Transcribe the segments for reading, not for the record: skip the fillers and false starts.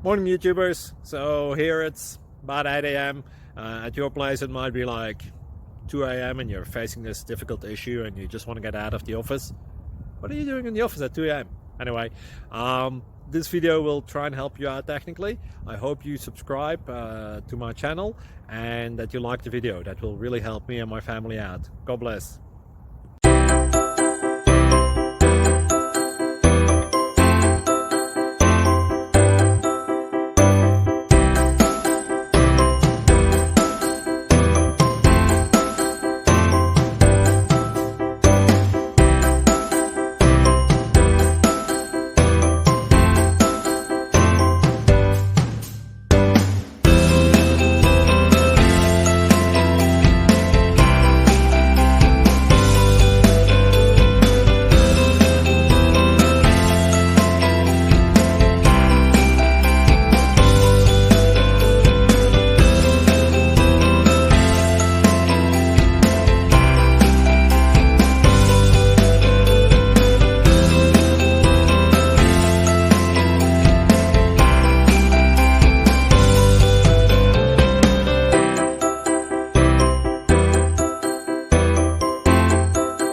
Morning YouTubers. So here it's about 8 a.m. At your place it might be like 2 a.m. and you're facing this difficult issue and you just want to get out of the office. What are you doing in the office at 2 a.m.? Anyway, this video will try and help you out technically. I hope you subscribe to my channel and that you like the video. That will really help me and my family out. God bless.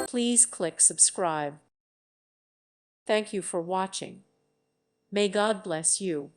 Please click subscribe. Thank you for watching. May God bless you.